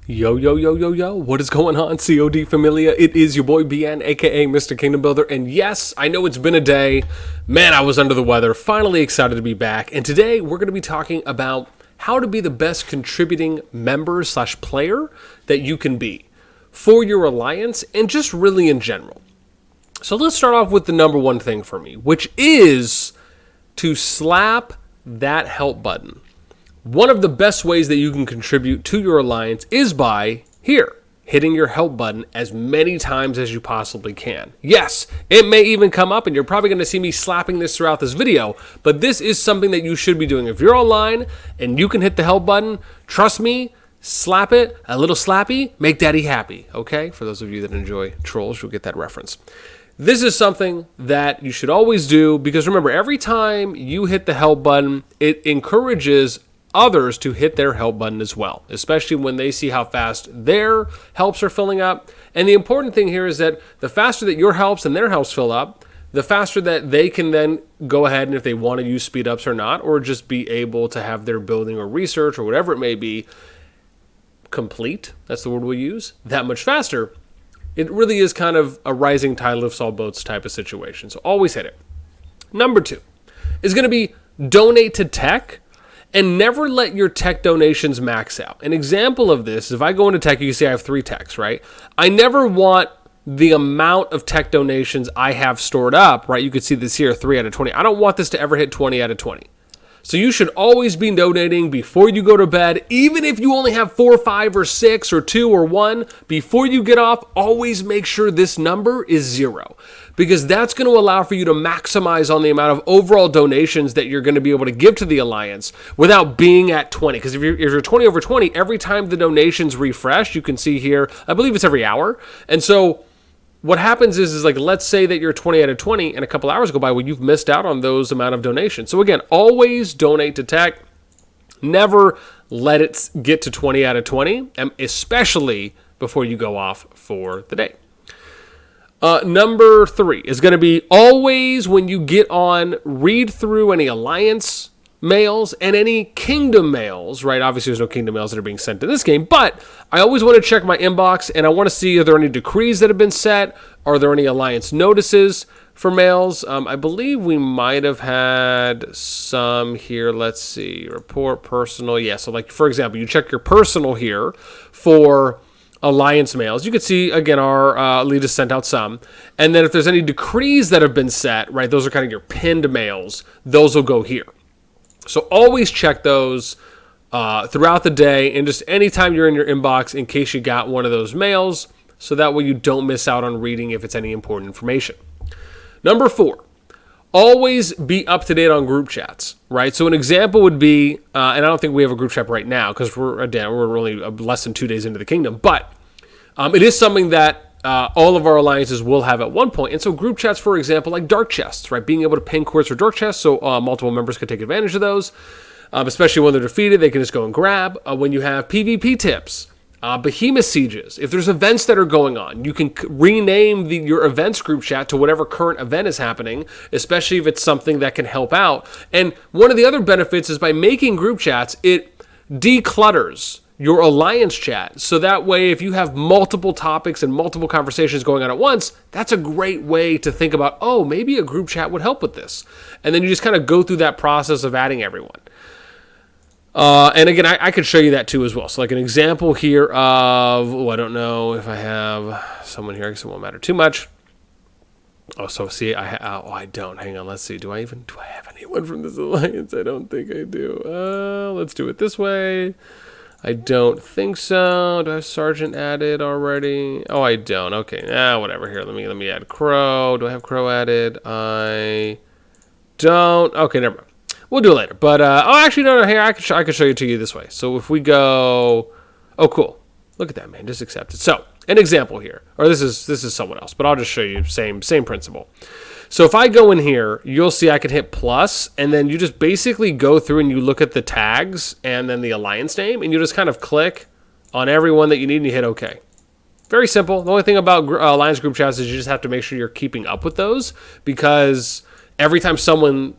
Yo, yo, yo, yo, yo, what is going on, CoD Familia? It is your boy BN, aka Mr. Kingdom Builder, and yes, I know it's been a day. Man, I was under the weather, finally excited to be back, and today we're going to be talking about how to be the best contributing member / player that you can be for your alliance, and just really in general. So let's start off with the number one thing for me, which is to slap that help button. One of the best ways that you can contribute to your alliance is by, hitting your help button as many times as you possibly can. Yes, it may even come up, and you're probably going to see me slapping this throughout this video, but this is something that you should be doing. If you're online and you can hit the help button, trust me, slap it, a little slappy, make daddy happy, okay? For those of you that enjoy trolls, you'll get that reference. This is something that you should always do, because remember, every time you hit the help button, it encourages others to hit their help button as well, especially when they see how fast their helps are filling up. And the important thing here is that the faster that your helps and their helps fill up, the faster that they can then go ahead and, if they want to use speed ups or not, or just be able to have their building or research or whatever it may be complete, that's the word we'll use, that much faster. It really is kind of a rising tide lifts all boats type of situation. So always hit it. Number 2 is going to be donate to tech. And never let your tech donations max out. An example of this, if I go into tech, you can see I have 3 techs, right? I never want the amount of tech donations I have stored up, right? You can see this here, 3 out of 20. I don't want this to ever hit 20 out of 20. So you should always be donating before you go to bed, even if you only have 4, 5, or 6, or 2, or 1. Before you get off, always make sure this number is 0. Because that's going to allow for you to maximize on the amount of overall donations that you're going to be able to give to the alliance without being at 20. Because if you're 20 over 20, every time the donations refresh, you can see here, I believe it's every hour. And so what happens is like, let's say that you're 20 out of 20 and a couple hours go by, well, you've missed out on those amount of donations. So again, always donate to tech. Never let it get to 20 out of 20, especially before you go off for the day. Number 3 is going to be always, when you get on, read through any alliance mails and any kingdom mails, right? Obviously, there's no kingdom mails that are being sent to this game, but I always want to check my inbox, and I want to see, are there any decrees that have been set? Are there any alliance notices for mails? I believe we might have had some here. Let's see. Report personal. Yeah, so like, for example, you check your personal here for alliance mails. You can see, again, our lead has sent out some. And then if there's any decrees that have been set, right, those are kind of your pinned mails. Those will go here. So always check those throughout the day, and just anytime you're in your inbox in case you got one of those mails, so that way you don't miss out on reading if it's any important information. Number 4, always be up to date on group chats, right? So an example would be, and I don't think we have a group chat right now because we're only less than 2 days into the kingdom, but it is something that all of our alliances will have at one point. And so group chats, for example, like dark chests, right? Being able to pin quests for dark chests so multiple members could take advantage of those, especially when they're defeated, they can just go and grab. When you have PvP tips, behemoth sieges, if there's events that are going on, you can rename your events group chat to whatever current event is happening, especially if it's something that can help out. And one of the other benefits is by making group chats, it declutters your alliance chat. So that way, if you have multiple topics and multiple conversations going on at once, that's a great way to think about, oh, maybe a group chat would help with this. And then you just kind of go through that process of adding everyone. And again, I could show you that too as well. So like an example here of, I don't know if I have someone here, I guess it won't matter too much. Oh, so see, I don't. Hang on, let's see. Do I have anyone from this alliance? I don't think I do. Let's do it this way. I don't think so. Do I have Sergeant added already? Oh, I don't. Okay, whatever. Here, let me add Crow. Do I have Crow added? I don't. Okay, never mind. We'll do it later. But actually, no. Here, I can show you to you this way. So if we go, oh, cool. Look at that, man. Just accept it. So an example here, or this is someone else, but I'll just show you same principle. So if I go in here, you'll see I can hit plus, and then you just basically go through and you look at the tags and then the alliance name, and you just kind of click on everyone that you need and you hit OK. Very simple. The only thing about alliance group chats is you just have to make sure you're keeping up with those, because every time someone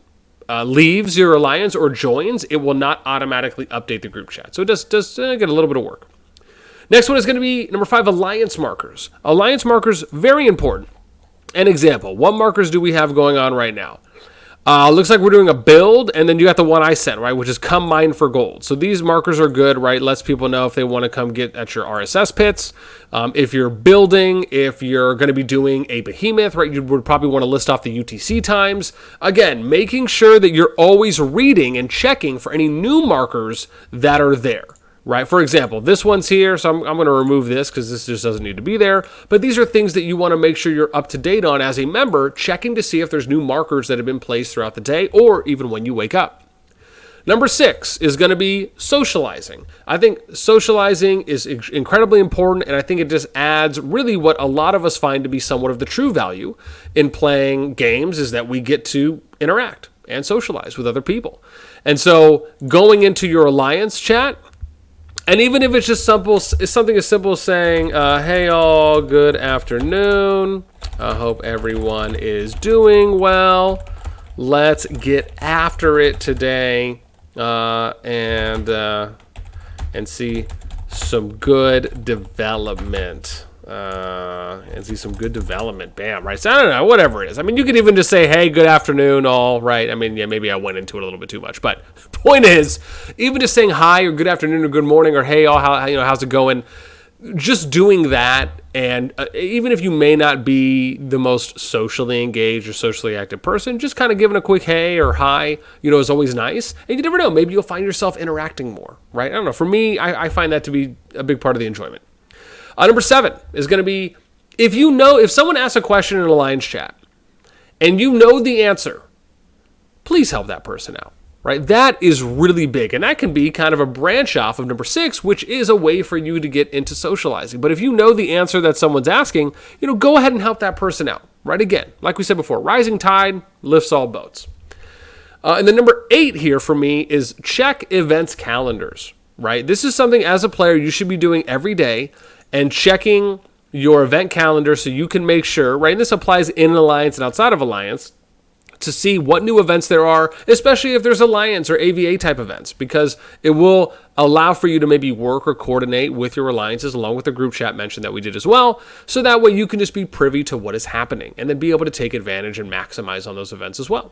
leaves your alliance or joins, it will not automatically update the group chat. So it does get a little bit of work. Next one is going to be number 5, alliance markers. Alliance markers, very important. An example, what markers do we have going on right now? Looks like we're doing a build, and then you got the one I sent, right, which is come mine for gold. So these markers are good, right? Lets people know if they want to come get at your RSS pits. If you're building, if you're going to be doing a behemoth, right, you would probably want to list off the UTC times. Again, making sure that you're always reading and checking for any new markers that are there. Right? For example, this one's here, so I'm going to remove this because this just doesn't need to be there. But these are things that you want to make sure you're up to date on as a member, checking to see if there's new markers that have been placed throughout the day or even when you wake up. Number 6 is going to be socializing. I think socializing is incredibly important, and I think it just adds really what a lot of us find to be somewhat of the true value in playing games is that we get to interact and socialize with other people. And so going into your alliance chat, and even if it's just something as simple as saying, hey all, good afternoon. I hope everyone is doing well. Let's get after it today and see some good development. Bam, right? So I don't know, whatever it is. I mean, you could even just say, hey, good afternoon, all, right? I mean, yeah, maybe I went into it a little bit too much. But point is, even just saying hi or good afternoon or good morning or hey, all, how's it going? Just doing that, and even if you may not be the most socially engaged or socially active person, just kind of giving a quick hey or hi, is always nice. And you never know, maybe you'll find yourself interacting more, right? I don't know. For me, I find that to be a big part of the enjoyment. Number 7 is going to be, if someone asks a question in an alliance chat and you know the answer, please help that person out, right? That is really big. And that can be kind of a branch off of number 6, which is a way for you to get into socializing. But if you know the answer that someone's asking, go ahead and help that person out, right? Again, like we said before, rising tide lifts all boats. And then number 8 here for me is check events calendars, right? This is something as a player you should be doing every day, and checking your event calendar so you can make sure, right, and this applies in an alliance and outside of alliance, to see what new events there are, especially if there's alliance or AVA type events, because it will allow for you to maybe work or coordinate with your alliances along with the group chat mention that we did as well, so that way you can just be privy to what is happening and then be able to take advantage and maximize on those events as well.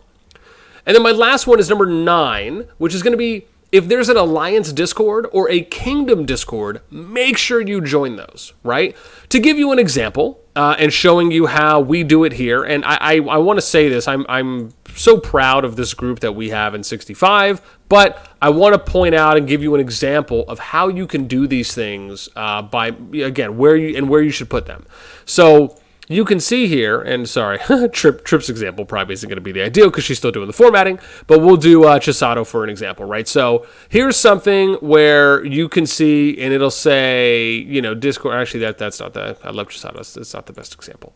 And then my last one is number 9, which is going to be, if there's an alliance Discord or a kingdom Discord, make sure you join those, right? To give you an example and showing you how we do it here, and I want to say this, I'm so proud of this group that we have in 65, but I want to point out and give you an example of how you can do these things by, again, where you should put them. So you can see here, and sorry, Trip's example probably isn't going to be the ideal because she's still doing the formatting, but we'll do Chisato for an example, right? So here's something where you can see, and it'll say, Discord. Actually, that's not that. I love Chisato. It's not the best example.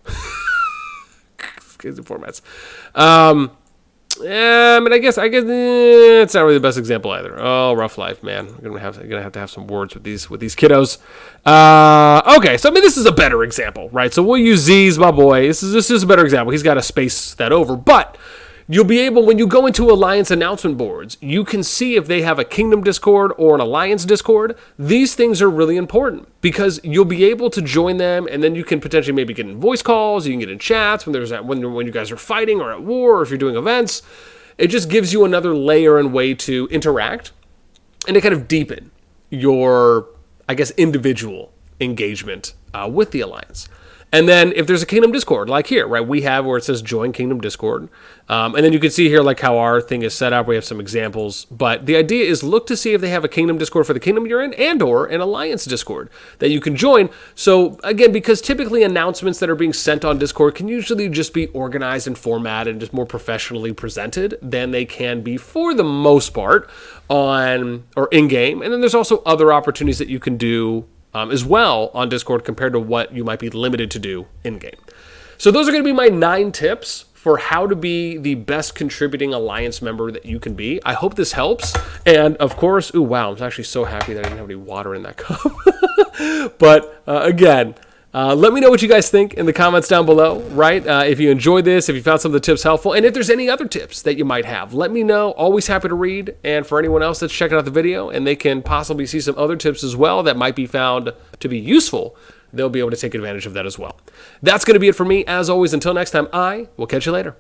Crazy formats. Yeah, I mean, I guess it's not really the best example either. Oh, rough life, man. We're gonna have to have some words with these kiddos. Okay, so I mean, this is a better example, right? So we'll use Z's, my boy. This is a better example. He's got to space that over, but you'll be able, when you go into Alliance announcement boards, you can see if they have a Kingdom Discord or an Alliance Discord. These things are really important because you'll be able to join them, and then you can potentially maybe get in voice calls, you can get in chats when you guys are fighting or at war, or if you're doing events. It just gives you another layer and way to interact and to kind of deepen your, I guess, individual engagement with the Alliance. And then if there's a Kingdom Discord, like here, right, we have where it says join Kingdom Discord. And then you can see here like how our thing is set up. We have some examples. But the idea is look to see if they have a Kingdom Discord for the Kingdom you're in and or an Alliance Discord that you can join. So again, because typically announcements that are being sent on Discord can usually just be organized and formatted and just more professionally presented than they can be for the most part on or in-game. And then there's also other opportunities that you can do as well on Discord compared to what you might be limited to do in-game. So those are going to be my 9 tips for how to be the best contributing Alliance member that you can be. I hope this helps. And of course, ooh, wow, I'm actually so happy that I didn't have any water in that cup. But again, Let me know what you guys think in the comments down below, right? If you enjoyed this, if you found some of the tips helpful, and if there's any other tips that you might have, let me know. Always happy to read. And for anyone else that's checking out the video and they can possibly see some other tips as well that might be found to be useful, they'll be able to take advantage of that as well. That's going to be it for me. As always, until next time, I will catch you later.